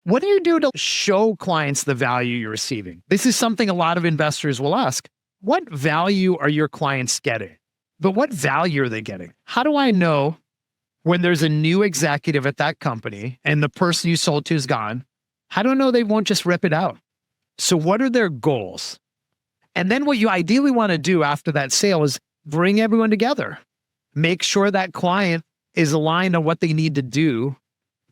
What do you do to show clients the value you're receiving? This is something a lot of investors will ask. What value are your clients getting? But what value are they getting? How do I know when there's a new executive at that company and the person you sold to is gone? How do I know they won't just rip it out? So what are their goals? And then what you ideally want to do after that sale is bring everyone together. Make sure that client is aligned on what they need to do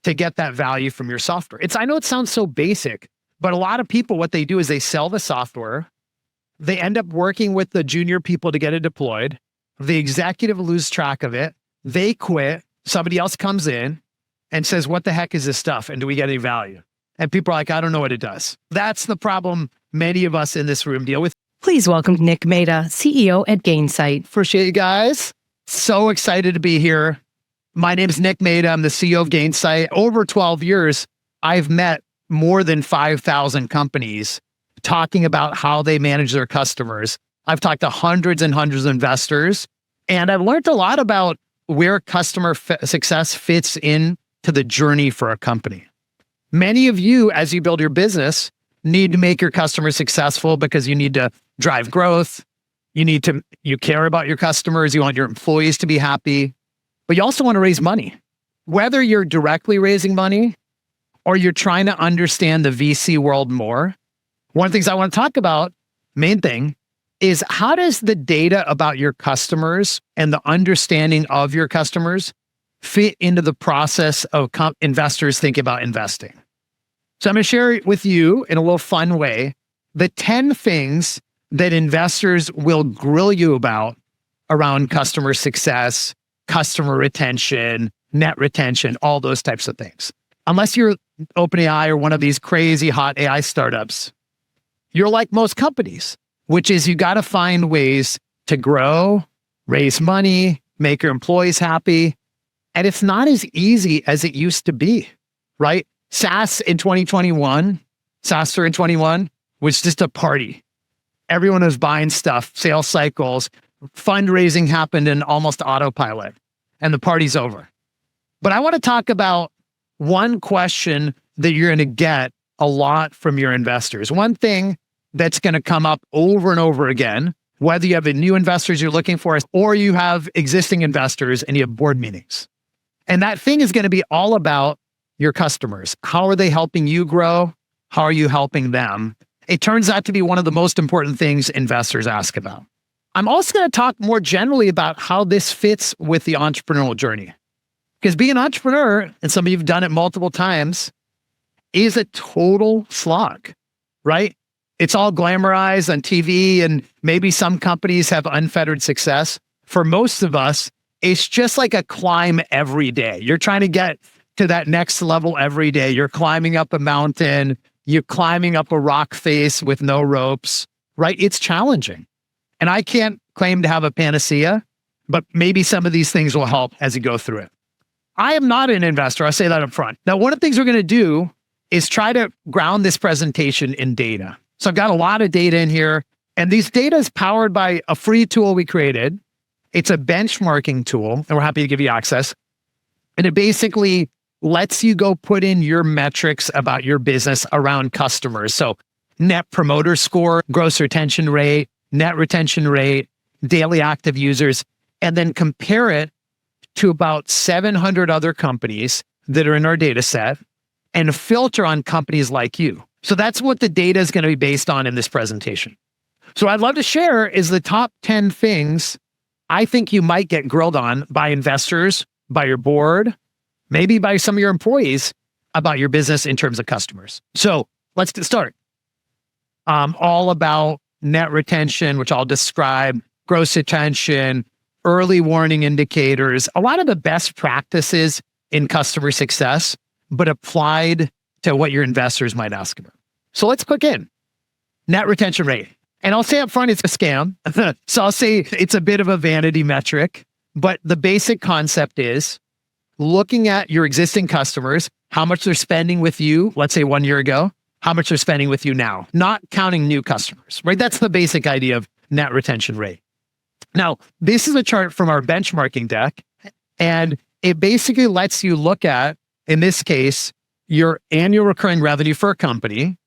to get that value from your software. I know it sounds so basic, but a lot of people, what they do is they sell the software. They end up working with the junior people to get it deployed. The executive loses track of it. They quit. Somebody else comes in and says, what the heck is this stuff? And do we get any value? And people are like, I don't know what it does. That's the problem many of us in this room deal with. Please welcome Nick Mehta, CEO at Gainsight. Appreciate you guys. So excited to be here. My name is Nick Mehta. I'm the CEO of Gainsight. Over 12 years, I've met more than 5,000 companies talking about how they manage their customers. I've talked to hundreds and hundreds of investors, and I've learned a lot about where customer success fits in to the journey for a company. Many of you, as you build your business, need to make your customers successful because you need to drive growth. You care about your customers. You want your employees to be happy, but you also want to raise money. Whether you're directly raising money or you're trying to understand the VC world more, one of the things I want to talk about, main thing, is how does the data about your customers and the understanding of your customers fit into the process of investors thinking about investing? So I'm going to share with you in a little fun way the 10 things that investors will grill you about around customer success, customer retention, net retention, all those types of things. Unless you're OpenAI or one of these crazy hot AI startups, you're like most companies, which is you got to find ways to grow, raise money, make your employees happy. And it's not as easy as it used to be, right? SaaS in 2021, SaaStr in 21 was just a party. Everyone was buying stuff, sales cycles, fundraising happened in almost autopilot, and the party's over. But I want to talk about one question that you're going to get a lot from your investors. One thing that's going to come up over and over again, whether you have new investors you're looking for, or you have existing investors and you have board meetings. And that thing is going to be all about your customers. How are they helping you grow? How are you helping them? It turns out to be one of the most important things investors ask about. I'm also going to talk more generally about how this fits with the entrepreneurial journey. Because being an entrepreneur, and some of you have done it multiple times, is a total slog, right? It's all glamorized on TV, and maybe some companies have unfettered success. For most of us, it's just like a climb every day. You're trying to get to that next level every day. You're climbing up a mountain. You're climbing up a rock face with no ropes, right? It's challenging. And I can't claim to have a panacea, but maybe some of these things will help as you go through it. I am not an investor. I'll say that up front. Now, one of the things we're going to do is try to ground this presentation in data. So I've got a lot of data in here, and these data is powered by a free tool we created. It's a benchmarking tool, and we're happy to give you access. And it basically lets you go put in your metrics about your business around customers. So net promoter score, gross retention rate, net retention rate, daily active users, and then compare it to about 700 other companies that are in our data set and filter on companies like you. So that's what the data is going to be based on in this presentation. So what I'd love to share is the top 10 things I think you might get grilled on by investors, by your board, maybe by some of your employees about your business in terms of customers. So let's get started. All about net retention, which I'll describe, gross retention, early warning indicators, a lot of the best practices in customer success, but applied to what your investors might ask about. So let's click in. Net retention rate. And I'll say up front, it's a scam. So I'll say it's a bit of a vanity metric, but the basic concept is looking at your existing customers, how much they're spending with you, let's say 1 year ago, how much they're spending with you now, not counting new customers, right? That's the basic idea of net retention rate. Now, this is a chart from our benchmarking deck, and it basically lets you look at, in this case, your annual recurring revenue for a company,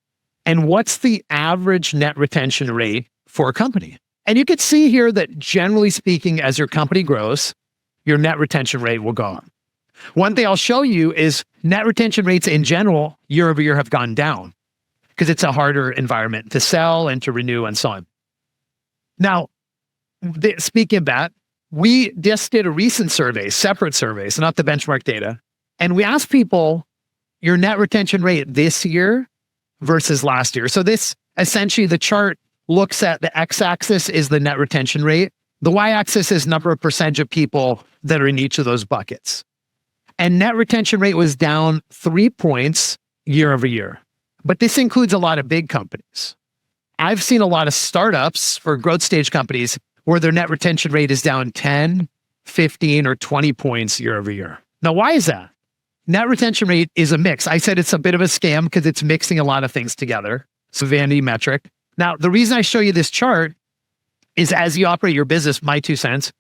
and what's the average net retention rate for a company. And you can see here that generally speaking, as your company grows, your net retention rate will go up. One thing I'll show you is net retention rates in general, year over year, have gone down because it's a harder environment to sell and to renew and so on. Now, speaking of that, we just did a recent survey, separate surveys, not the benchmark data. And we asked people your net retention rate this year versus last year. So this essentially, the chart looks at the x-axis is the net retention rate. The y-axis is number of percentage of people that are in each of those buckets. And net retention rate was down 3 points year over year. But this includes a lot of big companies. I've seen a lot of startups or growth stage companies where their net retention rate is down 10, 15, or 20 points year over year. Now, why is that? Net retention rate is a mix. I said it's a bit of a scam because it's mixing a lot of things together. It's a vanity metric. Now, the reason I show you this chart is as you operate your business, my 2 cents,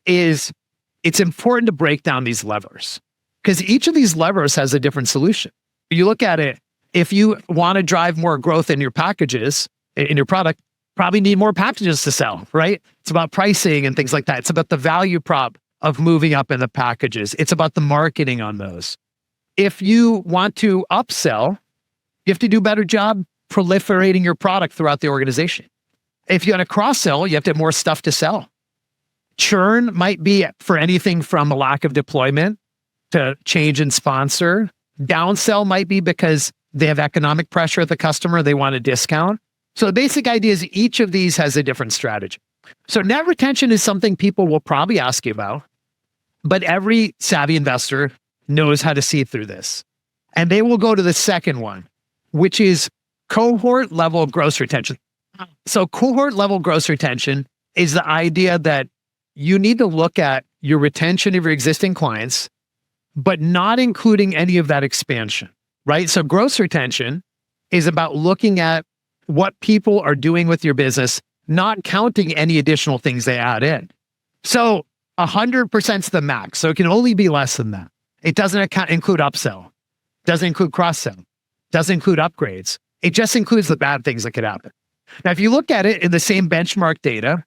is it's important to break down these levers because each of these levers has a different solution. You look at it, if you want to drive more growth in your packages, in your product, probably need more packages to sell, right? It's about pricing and things like that. It's about the value prop of moving up in the packages. It's about the marketing on those. If you want to upsell, you have to do a better job proliferating your product throughout the organization. If you want to cross-sell, you have to have more stuff to sell. Churn might be for anything from a lack of deployment to change in sponsor. Downsell might be because they have economic pressure at the customer, they want a discount. So the basic idea is each of these has a different strategy. So net retention is something people will probably ask you about, but every savvy investor knows how to see through this. And they will go to the second one, which is cohort level gross retention. So cohort level gross retention is the idea that you need to look at your retention of your existing clients, but not including any of that expansion, right? So gross retention is about looking at what people are doing with your business, not counting any additional things they add in. So 100% is the max. So it can only be less than that. It doesn't include upsell, doesn't include cross-sell, doesn't include upgrades. It just includes the bad things that could happen. Now, if you look at it in the same benchmark data,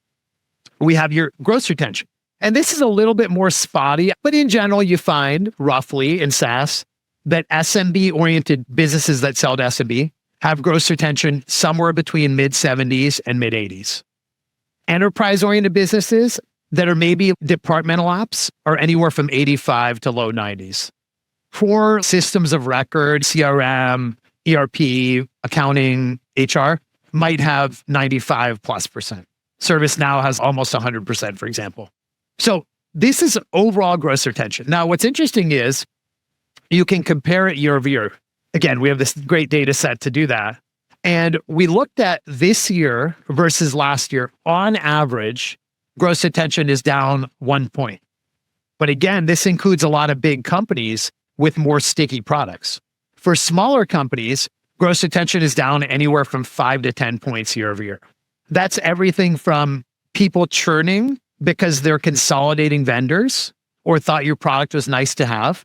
we have your gross retention. And this is a little bit more spotty, but in general, you find roughly in SaaS that SMB-oriented businesses that sell to SMB have gross retention somewhere between mid-70s and mid-80s. Enterprise-oriented businesses that are maybe departmental apps are anywhere from 85 to low 90s. For systems of record, CRM, ERP, accounting, HR, might have 95+%. ServiceNow has almost 100%, for example. So this is overall gross retention. Now, what's interesting is you can compare it year over year. Again, we have this great data set to do that. And we looked at this year versus last year. On average, gross retention is down 1 point. But again, this includes a lot of big companies with more sticky products. For smaller companies, gross retention is down anywhere from 5 to 10 points year over year. That's everything from people churning because they're consolidating vendors or thought your product was nice to have,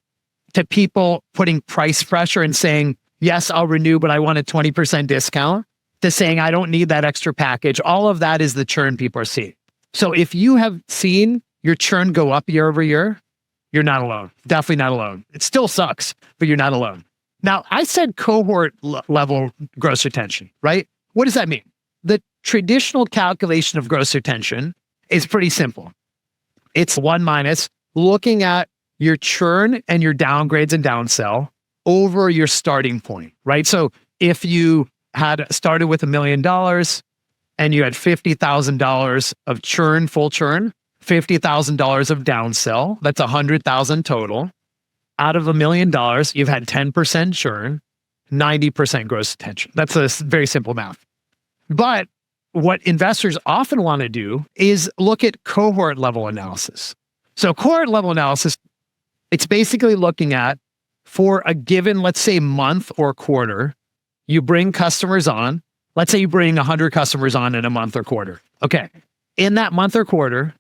to people putting price pressure and saying, yes, I'll renew, but I want a 20% discount, to saying, I don't need that extra package. All of that is the churn people are seeing. So if you have seen your churn go up year over year, you're not alone. Definitely not alone. It still sucks, but you're not alone. Now, I said cohort level gross retention, right? What does that mean? The traditional calculation of gross retention is pretty simple. It's 1 minus looking at your churn and your downgrades and downsell over your starting point, right? So if you had started with $1 million and you had $50,000 of churn, full churn, $50,000 of downsell, that's $100,000 total. Out of $1 million, you've had 10% churn, 90% gross retention. That's a very simple math. But what investors often want to do is look at cohort level analysis. So cohort level analysis, it's basically looking at for a given, let's say, month or quarter, you bring customers on. Let's say you bring 100 customers on in a month or quarter. Okay. In that month or quarter,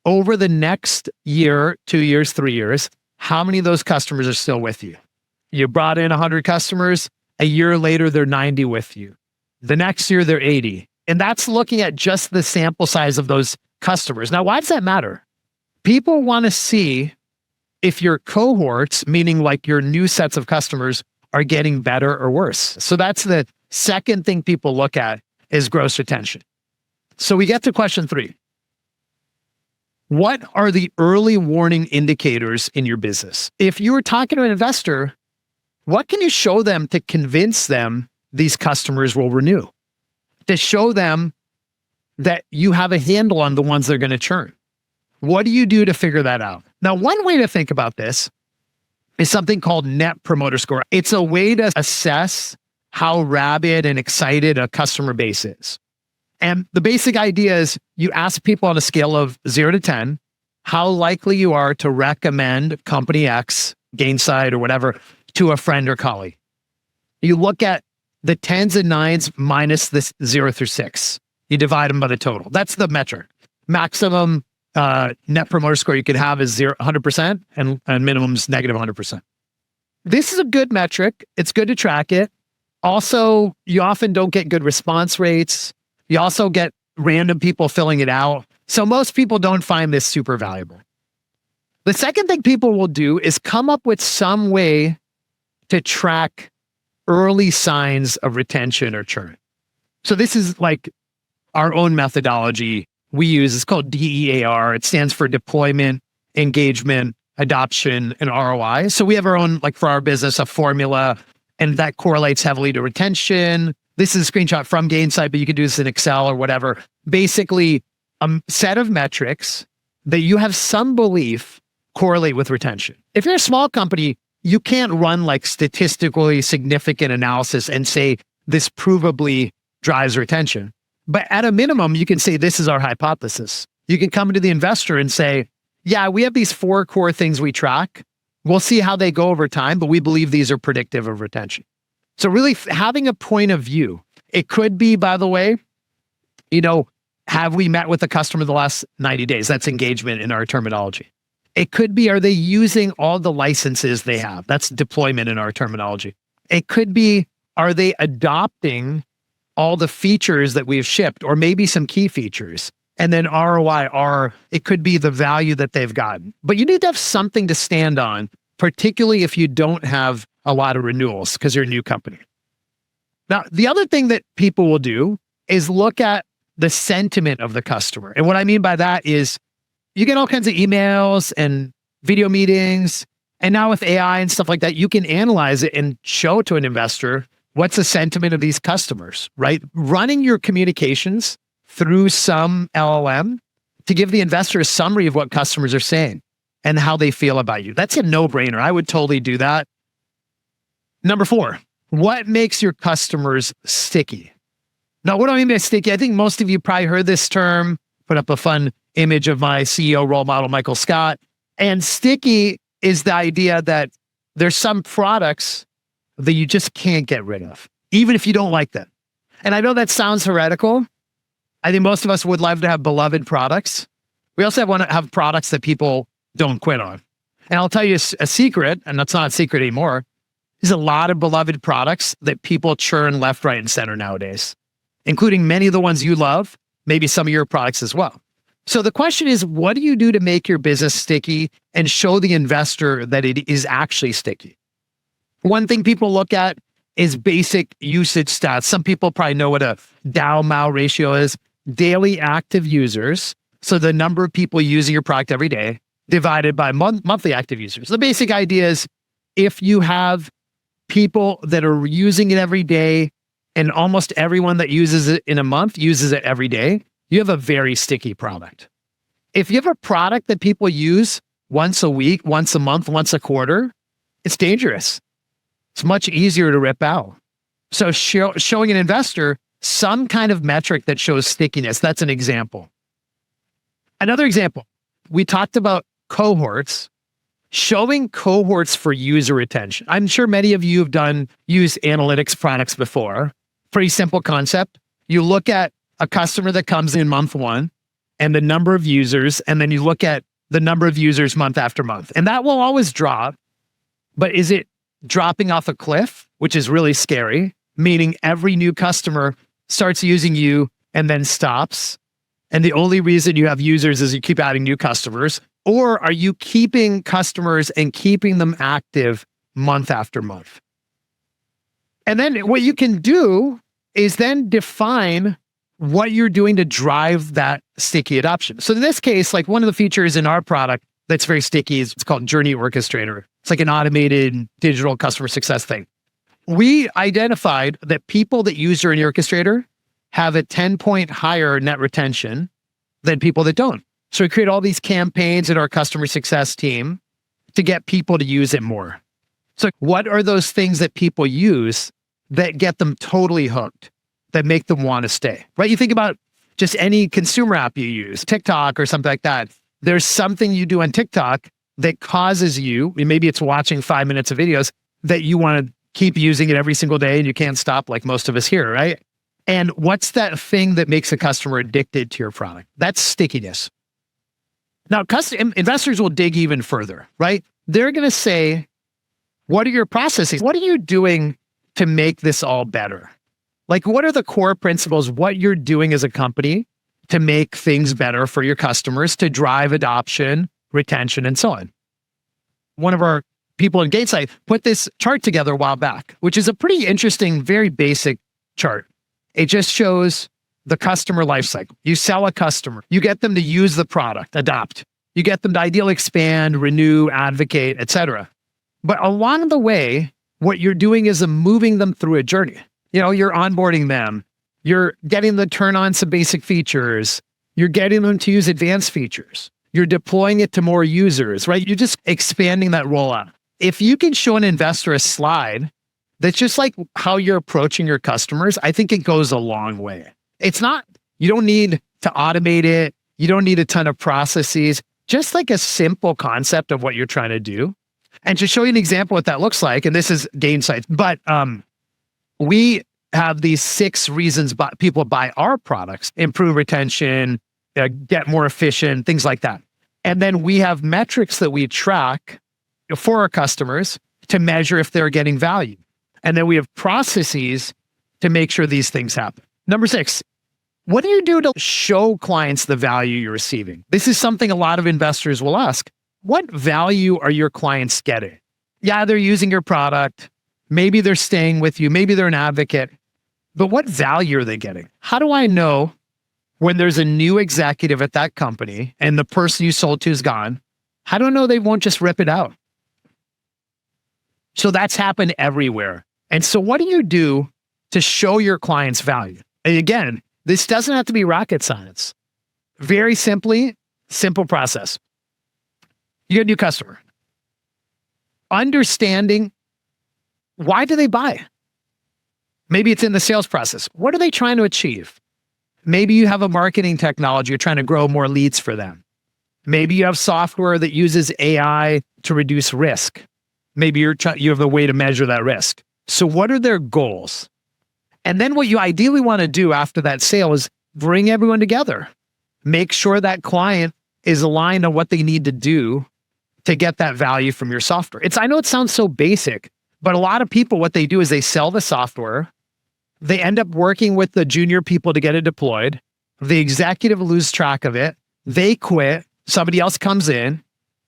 over the next year, 2 years, 3 years, how many of those customers are still with you? You brought in 100 customers. A year later, they're 90 with you. The next year, they're 80. And that's looking at just the sample size of those customers. Now, why does that matter? People want to see if your cohorts, meaning like your new sets of customers, are getting better or worse. So that's the second thing people look at is gross retention. So we get to question 3. What are the early warning indicators in your business? If you were talking to an investor, what can you show them to convince them these customers will renew? To show them that you have a handle on the ones they're going to churn. What do you do to figure that out? Now, one way to think about this is something called Net Promoter Score. It's a way to assess how rabid and excited a customer base is. And the basic idea is you ask people on a scale of 0 to 10, how likely you are to recommend company X, Gainsight or whatever, to a friend or colleague. You look at the 10s and 9s minus this 0 through 6. You divide them by the total. That's the metric. Maximum Net Promoter Score you could have is 100% and minimum is negative 100%. This is a good metric. It's good to track it. Also, you often don't get good response rates. You also get random people filling it out. So most people don't find this super valuable. The second thing people will do is come up with some way to track early signs of retention or churn. So this is like our own methodology we use. It's called DEAR. It stands for deployment, engagement, adoption, and ROI. So we have our own, like for our business, a formula, and that correlates heavily to retention. This is a screenshot from Gainsight, but you can do this in Excel or whatever. Basically, a set of metrics that you have some belief correlate with retention. If you're a small company, you can't run like statistically significant analysis and say this provably drives retention. But at a minimum, you can say this is our hypothesis. You can come to the investor and say, yeah, we have these 4 core things we track. We'll see how they go over time, but we believe these are predictive of retention. So really having a point of view. It could be, by the way, have we met with a customer the last 90 days? That's engagement in our terminology. It could be, are they using all the licenses they have? That's deployment in our terminology. It could be, are they adopting all the features that we've shipped or maybe some key features? And then ROI, it could be the value that they've gotten. But you need to have something to stand on, particularly if you don't have a lot of renewals because you're a new company. Now, the other thing that people will do is look at the sentiment of the customer. And what I mean by that is you get all kinds of emails and video meetings. And now with AI and stuff like that, you can analyze it and show to an investor what's the sentiment of these customers, right? Running your communications through some LLM to give the investor a summary of what customers are saying and how they feel about you. That's a no-brainer. I would totally do that. Number 4, what makes your customers sticky? Now, what do I mean by sticky? I think most of you probably heard this term, put up a fun image of my CEO role model, Michael Scott. And sticky is the idea that there's some products that you just can't get rid of, even if you don't like them. And I know that sounds heretical. I think most of us would love to have beloved products. We also want to have products that people don't quit on. And I'll tell you a secret, and that's not a secret anymore. There's a lot of beloved products that people churn left, right, and center nowadays, including many of the ones you love, maybe some of your products as well. So the question is, what do you do to make your business sticky and show the investor that it is actually sticky? One thing people look at is basic usage stats. Some people probably know what a DAU/MAU ratio is, daily active users. So the number of people using your product every day divided by monthly active users. The basic idea is if you have people that are using it every day and almost everyone that uses it in a month uses it every day, you have a very sticky product. If you have a product that people use once a week, once a month, once a quarter, it's dangerous. It's much easier to rip out. So showing an investor some kind of metric that shows stickiness, that's an example. Another example, we talked about cohorts, showing cohorts for user retention. I'm sure many of you have used analytics products before. Pretty simple concept. You look at a customer that comes in month 1 and the number of users, and then you look at the number of users month after month. And that will always drop, but is it dropping off a cliff, which is really scary, meaning every new customer starts using you and then stops. And the only reason you have users is you keep adding new customers? Or are you keeping customers and keeping them active month after month? And then what you can do is then define what you're doing to drive that sticky adoption. So in this case, like one of the features in our product that's very sticky is it's called Journey Orchestrator. It's like an automated digital customer success thing. We identified that people that use Journey Orchestrator have a 10-point higher net retention than people that don't. So we create all these campaigns in our customer success team to get people to use it more. So what are those things that people use that get them totally hooked, that make them want to stay, right? You think about just any consumer app you use, TikTok or something like that. There's something you do on TikTok that causes you, maybe it's watching 5 minutes of videos, that you want to keep using it every single day and you can't stop like most of us here, right? And what's that thing that makes a customer addicted to your product? That's stickiness. Now, investors will dig even further, right? They're going to say, what are your processes? What are you doing to make this all better? Like, what are the core principles, what you're doing as a company to make things better for your customers, to drive adoption, retention, and so on? One of our people in Gainsight put this chart together a while back, which is a pretty interesting, very basic chart. It just shows the customer lifecycle. You sell a customer, you get them to use the product, adopt. You get them to ideally expand, renew, advocate, etc. But along the way, what you're doing is moving them through a journey. You're onboarding them. You're getting them to turn on some basic features. You're getting them to use advanced features. You're deploying it to more users, right? You're just expanding that rollout. If you can show an investor a slide that's just like how you're approaching your customers, I think it goes a long way. You don't need to automate it. You don't need a ton of processes, just like a simple concept of what you're trying to do. And to show you an example of what that looks like, and this is Gainsight, but we have these 6 reasons people buy our products: improve retention, get more efficient, things like that. And then we have metrics that we track for our customers to measure if they're getting value. And then we have processes to make sure these things happen. Number 6, what do you do to show clients the value you're receiving? This is something a lot of investors will ask. What value are your clients getting? Yeah, they're using your product. Maybe they're staying with you. Maybe they're an advocate. But what value are they getting? How do I know when there's a new executive at that company and the person you sold to is gone? How do I know they won't just rip it out? So that's happened everywhere. And so what do you do to show your clients value? And again, this doesn't have to be rocket science. Very simply, simple process. You get a new customer. Understanding, why do they buy? Maybe it's in the sales process. What are they trying to achieve? Maybe you have a marketing technology, you're trying to grow more leads for them. Maybe you have software that uses AI to reduce risk. Maybe you have a way to measure that risk. So what are their goals? And then what you ideally want to do after that sale is bring everyone together. Make sure that client is aligned on what they need to do to get that value from your software. I know it sounds so basic, but a lot of people, what they do is they sell the software. They end up working with the junior people to get it deployed. The executive loses track of it. They quit. Somebody else comes in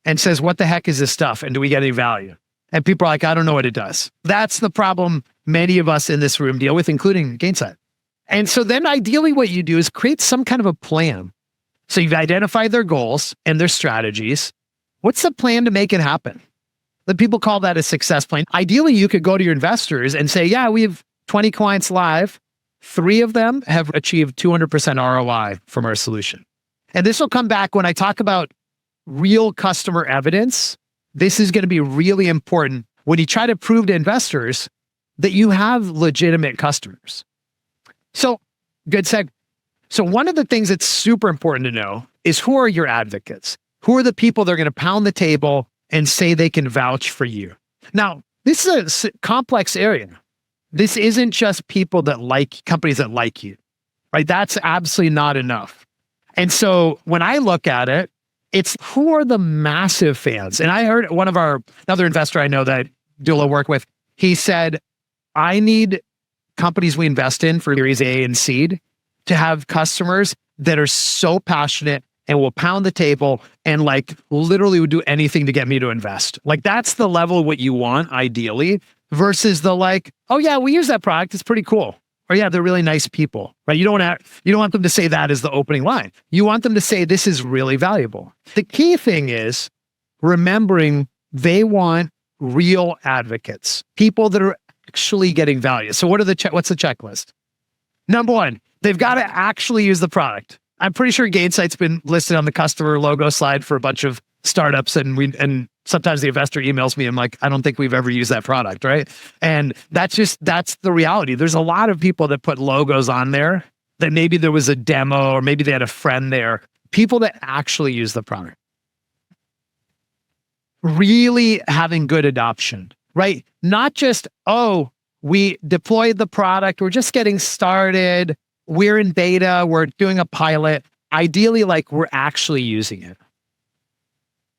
and says, what the heck is this stuff? And do we get any value? And people are like, I don't know what it does. That's the problem many of us in this room deal with, including Gainsight. And so then ideally what you do is create some kind of a plan. So you've identified their goals and their strategies. What's the plan to make it happen? The people call that a success plan. Ideally, you could go to your investors and say, yeah, we have 20 clients live. 3 of them have achieved 200% ROI from our solution. And this will come back when I talk about real customer evidence. This is going to be really important when you try to prove to investors that you have legitimate customers. So, good segue. So one of the things that's super important to know is, who are your advocates? Who are the people that are going to pound the table and say they can vouch for you? Now, this is a complex area. This isn't just people that like companies that like you, right? That's absolutely not enough. And so when I look at it, it's who are the massive fans? And I heard another investor I know that do a little work with. He said, I need companies we invest in for Series A and seed to have customers that are so passionate and will pound the table and like literally would do anything to get me to invest. Like that's the level of what you want ideally versus the like, oh yeah, we use that product. It's pretty cool. Or yeah, they're really nice people, right? You don't want them to say that as the opening line. You want them to say, this is really valuable. The key thing is remembering they want real advocates, people that are actually getting value. So what's the checklist? Number one, they've got to actually use the product. I'm pretty sure Gainsight's been listed on the customer logo slide for a bunch of startups, and sometimes the investor emails me. I'm like, I don't think we've ever used that product, right? And that's the reality. There's a lot of people that put logos on there that maybe there was a demo or maybe they had a friend there. People that actually use the product. Really having good adoption, right? Not just, oh, we deployed the product, we're just getting started, we're in beta, we're doing a pilot. Ideally, like we're actually using it.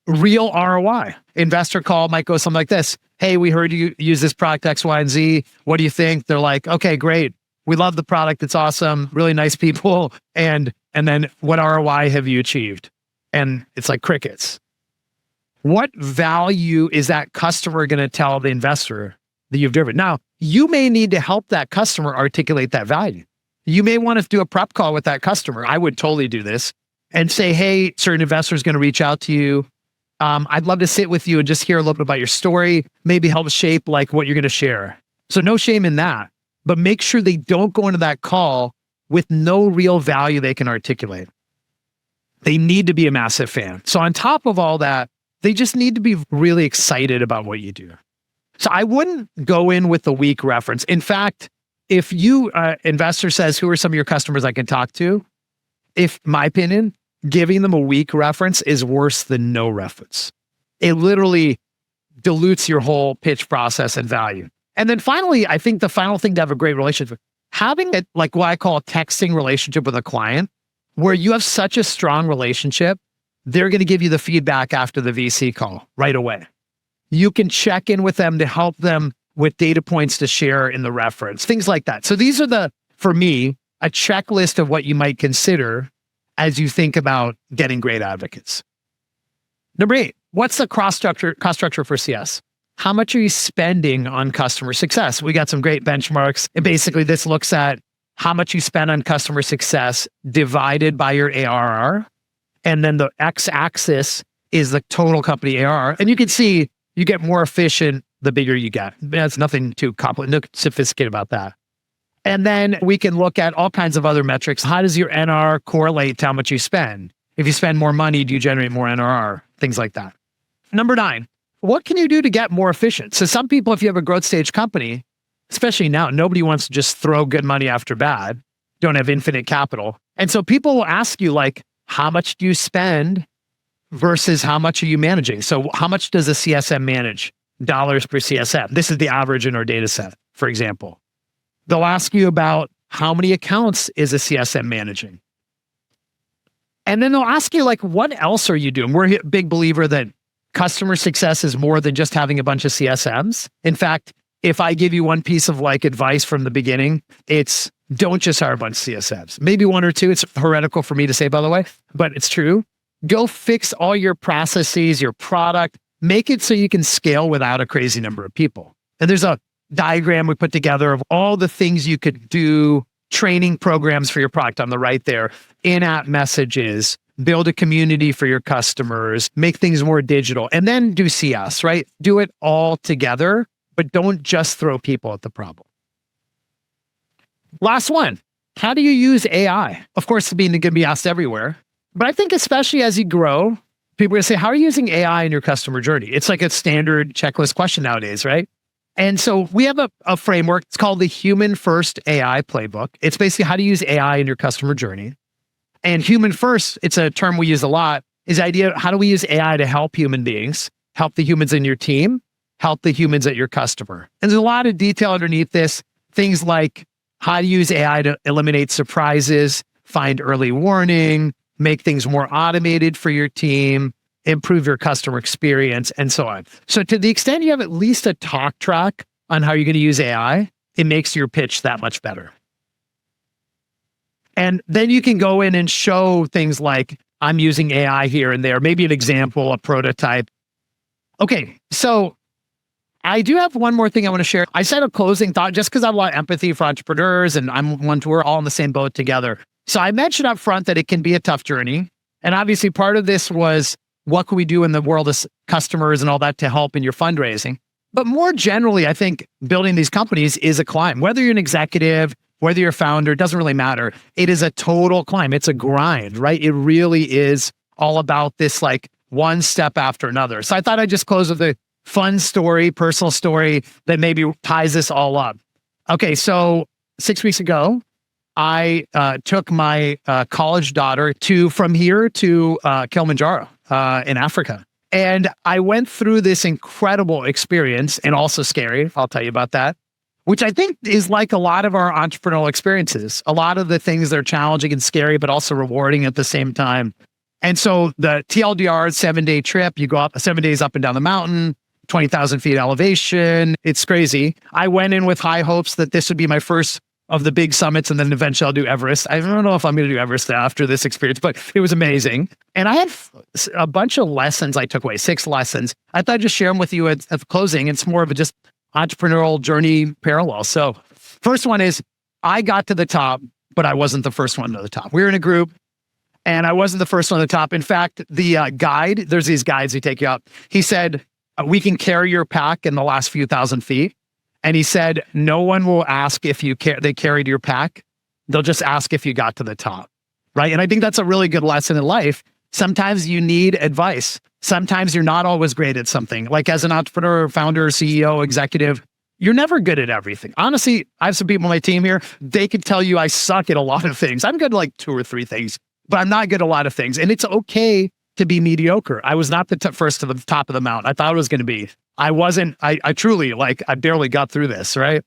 Real ROI. Investor call might go something like this. Hey, we heard you use this product X, Y, and Z. What do you think? They're like, okay, great. We love the product. It's awesome. Really nice people. And then what ROI have you achieved? And it's like crickets. What value is that customer going to tell the investor that you've driven? Now, you may need to help that customer articulate that value. You may want to do a prep call with that customer. I would totally do this and say, hey, certain investor is going to reach out to you. I'd love to sit with you and just hear a little bit about your story, maybe help shape like what you're going to share. So no shame in that, but make sure they don't go into that call with no real value they can articulate. They need to be a massive fan. So on top of all that, they just need to be really excited about what you do. So I wouldn't go in with a weak reference. In fact, if you, investor says, who are some of your customers I can talk to? If my opinion, giving them a weak reference is worse than no reference. It literally dilutes your whole pitch process and value. And then finally, I think the final thing to have a great relationship, having a, like what I call a texting relationship with a client, where you have such a strong relationship, they're going to give you the feedback after the VC call right away. You can check in with them to help them with data points to share in the reference, things like that. So these are for me, a checklist of what you might consider as you think about getting great advocates. Number 8, what's the cost structure for CS? How much are you spending on customer success? We got some great benchmarks. And basically this looks at how much you spend on customer success divided by your ARR. And then the x-axis is the total company ARR. And you can see you get more efficient the bigger you get. There's nothing too complicated, sophisticated about that. And then we can look at all kinds of other metrics. How does your NRR correlate to how much you spend? If you spend more money, do you generate more NRR? Things like that. Number 9, what can you do to get more efficient? So some people, if you have a growth stage company, especially now, nobody wants to just throw good money after bad, don't have infinite capital. And so people will ask you like, how much do you spend versus how much are you managing? So how much does a CSM manage? Dollars per CSM. This is the average in our data set, for example. They'll ask you about how many accounts is a CSM managing? And then they'll ask you like, what else are you doing? We're a big believer that customer success is more than just having a bunch of CSMs. In fact, if I give you one piece of like advice from the beginning, it's don't just hire a bunch of CSMs. Maybe 1 or 2. It's heretical for me to say, by the way, but it's true. Go fix all your processes, your product, make it so you can scale without a crazy number of people. And there's a diagram we put together of all the things you could do, training programs for your product on the right there, in-app messages, build a community for your customers, make things more digital, and then do CS, right? Do it all together, but don't just throw people at the problem. Last one, how do you use AI? Of course, it's going to be asked everywhere, but I think especially as you grow, people are going to say, how are you using AI in your customer journey? It's like a standard checklist question nowadays, right? And so we have a framework. It's called the Human First AI Playbook. It's basically how to use AI in your customer journey. And human first, it's a term we use a lot, is the idea, how do we use AI to help human beings, help the humans in your team, help the humans at your customer? And there's a lot of detail underneath this. Things like how to use AI to eliminate surprises, find early warning, make things more automated for your team, improve your customer experience, and so on. So to the extent you have at least a talk track on how you're going to use AI, it makes your pitch that much better. And then you can go in and show things like, I'm using AI here and there, maybe an example, a prototype. Okay, so I do have one more thing I want to share. I said a closing thought just because I want empathy for entrepreneurs and we're all in the same boat together. So I mentioned up front that it can be a tough journey. And obviously part of this was, what can we do in the world of customers and all that to help in your fundraising? But more generally, I think building these companies is a climb. Whether you're an executive, whether you're a founder, it doesn't really matter. It is a total climb. It's a grind, right? It really is all about this like one step after another. So I thought I'd just close with a fun story, personal story that maybe ties this all up. Okay, so 6 weeks ago, I took my college daughter from here to Kilimanjaro in Africa. And I went through this incredible experience, and also scary, I'll tell you about that, which I think is like a lot of our entrepreneurial experiences. A lot of the things that are challenging and scary, but also rewarding at the same time. And so the TLDR 7-day trip, you go up 7 days up and down the mountain, 20,000 feet elevation. It's crazy. I went in with high hopes that this would be my first of the big summits, and then eventually I'll do Everest. I don't know if I'm going to do Everest after this experience, but it was amazing. And I had a bunch of lessons I took away, 6 lessons. I thought I'd just share them with you at the closing. It's more of a just entrepreneurial journey parallel. So first one is, I got to the top, but I wasn't the first one to the top. We were in a group and I wasn't the first one to the top. In fact, the guide, there's these guides who take you up. He said, we can carry your pack in the last few thousand feet. And he said, no one will ask if they carried your pack. They'll just ask if you got to the top, right? And I think that's a really good lesson in life. Sometimes you need advice. Sometimes you're not always great at something. Like as an entrepreneur, founder, CEO, executive, you're never good at everything. Honestly, I have some people on my team here. They could tell you I suck at a lot of things. I'm good at like 2 or 3 things, but I'm not good at a lot of things. And it's okay to be mediocre. I was not the first to the top of the mountain. I thought I was going to be. I wasn't. I truly, I barely got through this, right?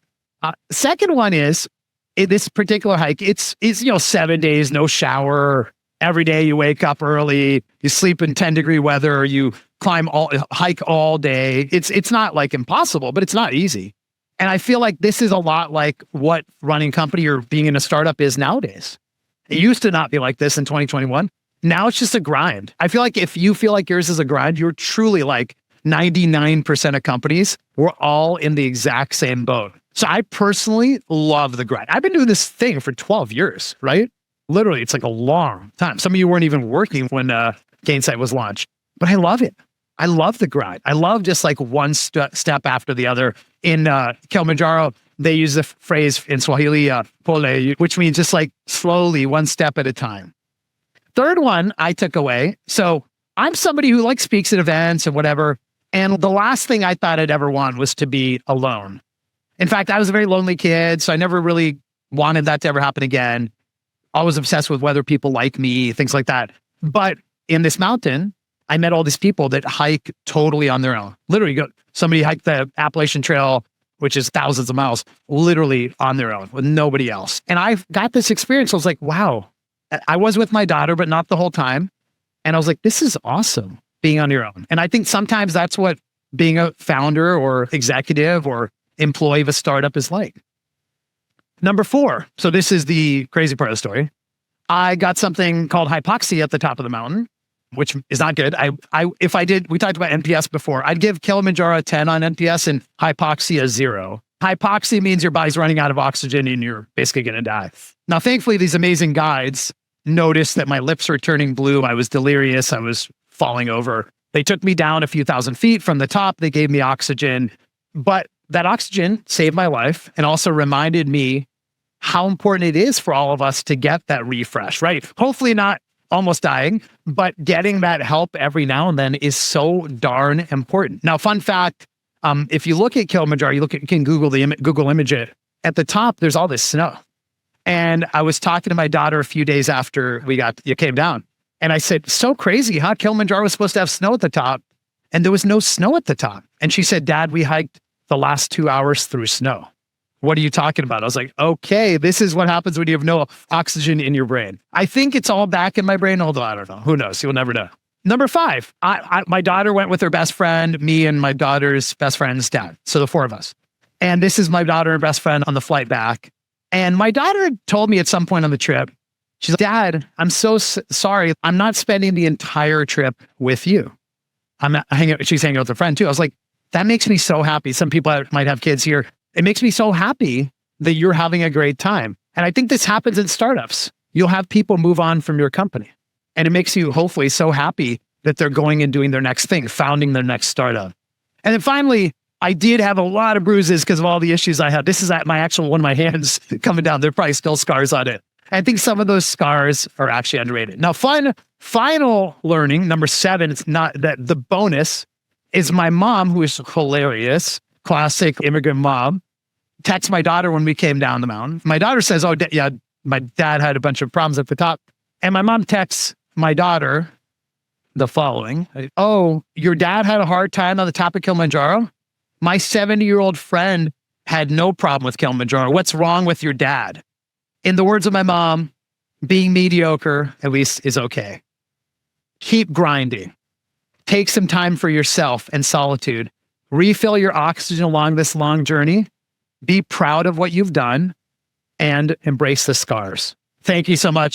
Second one is, in this particular hike, it's 7 days, no shower. Every day you wake up early, you sleep in 10-degree weather, you hike all day. It's not like impossible, but it's not easy. And I feel like this is a lot like what running a company or being in a startup is nowadays. It used to not be like this in 2021. Now it's just a grind. I feel like if you feel like yours is a grind, you're truly like 99% of companies, we're all in the exact same boat. So I personally love the grind. I've been doing this thing for 12 years, right? Literally, it's like a long time. Some of you weren't even working when Gainsight was launched, but I love it. I love the grind. I love just like one step after the other. In Kilimanjaro, they use the phrase in Swahili, pole, which means just like slowly, one step at a time. Third one I took away. So I'm somebody who like speaks at events and whatever. And the last thing I thought I'd ever want was to be alone. In fact, I was a very lonely kid, so I never really wanted that to ever happen again. Always obsessed with whether people like me, things like that. But in this mountain, I met all these people that hike totally on their own. Literally, somebody hiked the Appalachian Trail, which is thousands of miles, literally on their own with nobody else. And I got this experience. I was like, wow. I was with my daughter, but not the whole time. And I was like, this is awesome, being on your own. And I think sometimes that's what being a founder or executive or employee of a startup is like. Number 4. So this is the crazy part of the story. I got something called hypoxia at the top of the mountain, which is not good. We talked about NPS before. I'd give Kilimanjaro a 10 on NPS and hypoxia 0. Hypoxia means your body's running out of oxygen and you're basically going to die. Now, thankfully, these amazing guides noticed that my lips were turning blue. I was delirious. I was falling over. They took me down a few thousand feet from the top. They gave me oxygen, but that oxygen saved my life and also reminded me how important it is for all of us to get that refresh, right? Hopefully not almost dying, but getting that help every now and then is so darn important. Now, fun fact, if you look at Kilimanjaro, you can Google image it. At the top, there's all this snow. And I was talking to my daughter a few days after you came down. And I said, so crazy, huh? Kilimanjaro was supposed to have snow at the top and there was no snow at the top. And she said, Dad, we hiked the last 2 hours through snow. What are you talking about? I was like, okay, this is what happens when you have no oxygen in your brain. I think it's all back in my brain, although I don't know. Who knows? You'll never know. Number 5, my daughter went with her best friend, me and my daughter's best friend's dad. So the 4 of us. And this is my daughter and best friend on the flight back. And my daughter told me at some point on the trip, she's like, Dad, I'm so sorry. I'm not spending the entire trip with you. She's hanging out with a friend too. I was like, that makes me so happy. Some people might have kids here. It makes me so happy that you're having a great time. And I think this happens in startups. You'll have people move on from your company. And it makes you hopefully so happy that they're going and doing their next thing, founding their next startup. And then finally, I did have a lot of bruises because of all the issues I had. This is one of my hands coming down. There are probably still scars on it. I think some of those scars are actually underrated. Now, final learning, number 7, it's not that the bonus is my mom, who is hilarious, classic immigrant mom, texts my daughter when we came down the mountain. My daughter says, oh, yeah, my dad had a bunch of problems at the top. And my mom texts my daughter the following. Oh, your dad had a hard time on the top of Kilimanjaro? My 70-year-old friend had no problem with Kilimanjaro. What's wrong with your dad? In the words of my mom, being mediocre, at least, is okay. Keep grinding. Take some time for yourself and solitude. Refill your oxygen along this long journey. Be proud of what you've done and embrace the scars. Thank you so much.